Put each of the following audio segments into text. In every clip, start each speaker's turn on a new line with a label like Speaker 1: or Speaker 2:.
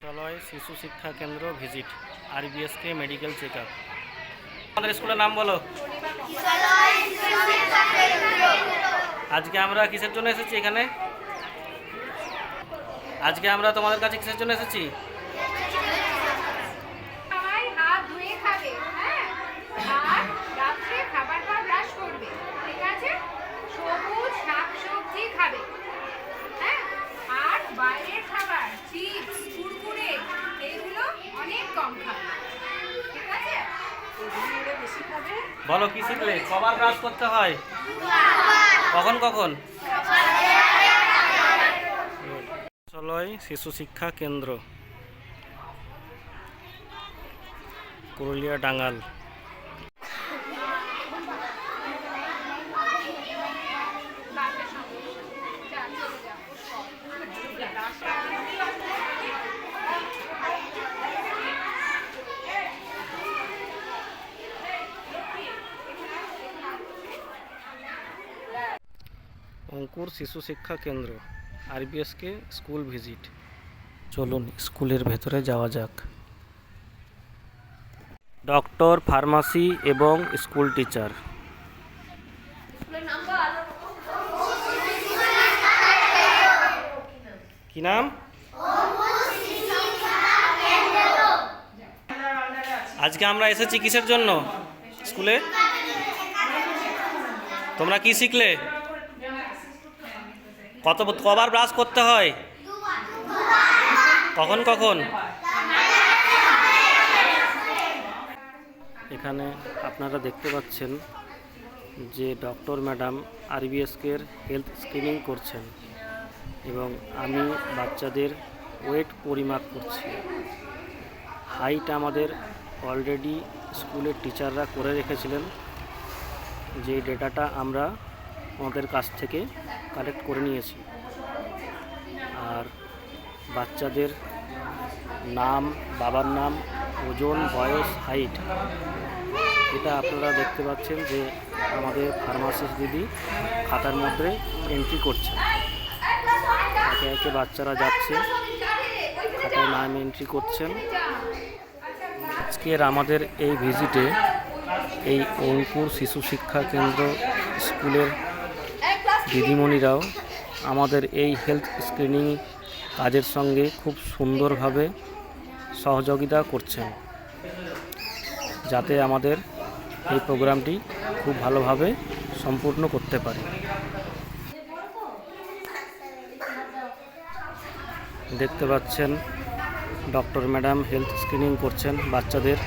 Speaker 1: বিদ্যালয় শিশু শিক্ষা কেন্দ্র visit RBSK medical check up. আমাদের স্কুলের নাম বলো। আজকে আমরা কিসের জন্য এসেছি এখানে? আজকে আমরা তোমাদের কাছে কিসের জন্য এসেছি? বলো কি শিখলে? কবার ব্রাশ করতে হয়? কখন কখন? বিদ্যালয় শিশু শিক্ষা কেন্দ্র পুরুলিয়া ডাঙ্গাল। অঙ্কুর শিশু শিক্ষা কেন্দ্র আরবিএসকে স্কুল ভিজিট। চলুন স্কুলের ভেতরে যাওয়া যাক। ডক্টর, ফার্মাসি এবং স্কুল টিচার। কি নাম? আজকে আমরা এসেছি কিসের জন্য স্কুলে? তোমরা কি শিখলে? কবার ব্রাশ করতে হয়? কখন কখন? এখানে আপনারা দেখতে পাচ্ছেন যে ডক্টর ম্যাডাম আরবিএসকের হেলথ স্ক্রিনিং করছেন এবং আমি বাচ্চাদের ওয়েট পরিমাপ করছি। হাইট আমাদের অলরেডি স্কুলের টিচাররা করে রেখেছিলেন, যে ডেটাটা আমরা আমাদের কাছ থেকে কালেক্ট করে নিয়েছি। আর বাচ্চাদের নাম, বাবার নাম, ওজন, বয়স, হাইট এটা আপনারা দেখতে পাচ্ছেন যে আমাদের ফার্মাসিস্ট দিদি খাতার মধ্যে এন্ট্রি করছেন। একে একে বাচ্চারা যাচ্ছে, খাতায় নাম এন্ট্রি করছেন। আজকের আমাদের এই ভিজিটে এই অঙ্কুর শিশু শিক্ষা কেন্দ্র স্কুলের দিদিমণিরাও আমাদের এই হেলথ স্ক্রিনিং কাজের সঙ্গে খুব সুন্দরভাবে সহযোগিতা করছেন, যাতে আমাদের এই প্রোগ্রামটি খুব ভালোভাবে সম্পূর্ণ করতে পারি। দেখতে পাচ্ছেন ডক্টর ম্যাডাম হেলথ স্ক্রিনিং করছেন বাচ্চাদের।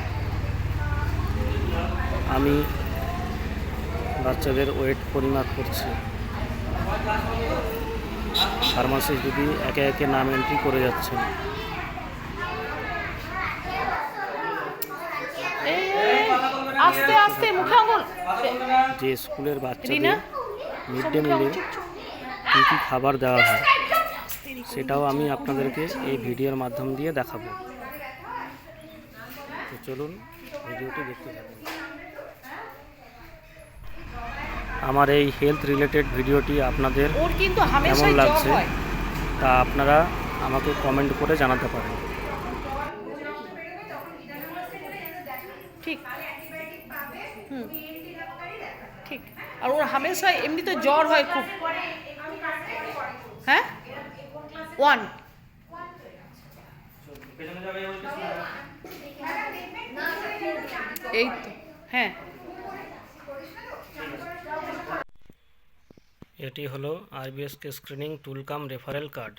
Speaker 1: আমি বাচ্চাদের ওয়েট পরিমাপ করছি। ফার্মাসিস্ট দিদি একে একে নাম এন্ট্রি করে যাচ্ছেন। যে স্কুলের বাচ্চাদের মিড ডে মিলে কী কী খাবার দেওয়া হয় সেটাও আমি আপনাদেরকে এই ভিডিওর মাধ্যম দিয়ে দেখাবো। তো চলুন ভিডিওটি দেখতে থাকুন। আমার এই হেলথ রিলেটেড ভিডিওটি আপনাদের কেমন লাগছে তা আপনারা আমাকে কমেন্ট করে জানাতে পারেন।
Speaker 2: ঠিক ঠিক। আর ওর হামেশা এমনিতে জ্বর হয় খুব। হ্যাঁ, 1 এই তো। হ্যাঁ,
Speaker 1: এটি হলো আরবিএসকে স্ক্রিনিং টুল কাম রেফারেল কার্ড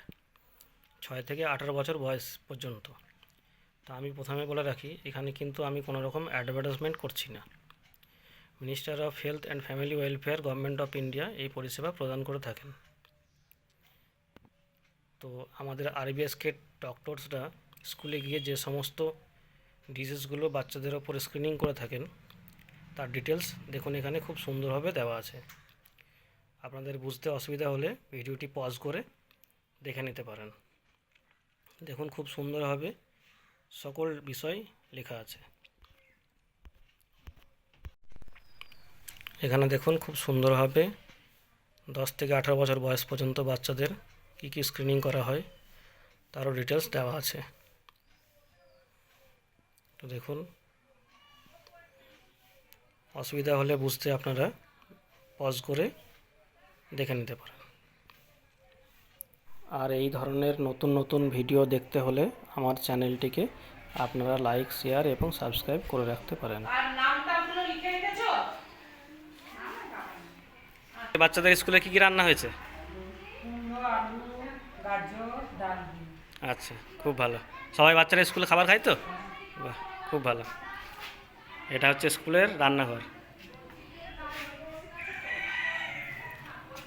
Speaker 1: 6 থেকে 18 বছর বয়স পর্যন্ত। তা আমি প্রথমে বলে রাখি, এখানে কিন্তু আমি কোনো রকম অ্যাডভার্টাইজমেন্ট করছি না। Minister of health and family welfare, government of India এই পরিষেবা প্রদান করে থাকেন। তো আমাদের আরবিএসকে ডক্টরসরা স্কুলে গিয়ে যে সমস্ত ডিজিজগুলো বাচ্চাদের ওপর স্ক্রিনিং করে থাকেন তার ডিটেলস দেখুন এখানে খুব সুন্দরভাবে দেওয়া আছে। আপনাদের বুঝতে অসুবিধা হলে ভিডিওটি পজ করে দেখে নিতে পারেন। দেখুন খুব সুন্দরভাবে সকল বিষয় লেখা আছে। এখানে দেখুন খুব সুন্দরভাবে 10 থেকে 18 বছর বয়স পর্যন্ত বাচ্চাদের কী কী স্ক্রিনিং করা হয় তারও ডিটেলস দেওয়া আছে। তো দেখুন, অসুবিধা হলে বুঝতে আপনারা পজ করে দেখে নিতে পারেন। আর এই ধরনের নতুন নতুন ভিডিও দেখতে হলে আমার চ্যানেলটিকে আপনারা লাইক, শেয়ার এবং সাবস্ক্রাইব করে রাখতে পারেন।
Speaker 2: আর নামটাগুলো লিখে রেখেছো?
Speaker 1: বাচ্চাদের স্কুলে কি কি রান্না হয়েছে?
Speaker 2: কুমড়ো, আলু, গাজর, ডাল।
Speaker 1: আচ্ছা, খুব ভালো। সবাই বাচ্চারা স্কুলে খাবার খায় তো? বাহ, খুব ভালো। এটা হচ্ছে স্কুলের রান্নাঘর।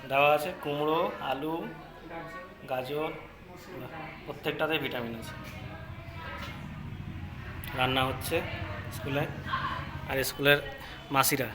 Speaker 1: দেওয়া আছে কুমড়ো, আলু, গাজর, বাহ, প্রত্যেকটাতে ভিটামিন আছে। রান্না হচ্ছে স্কুলে, আর স্কুলের মাসিরা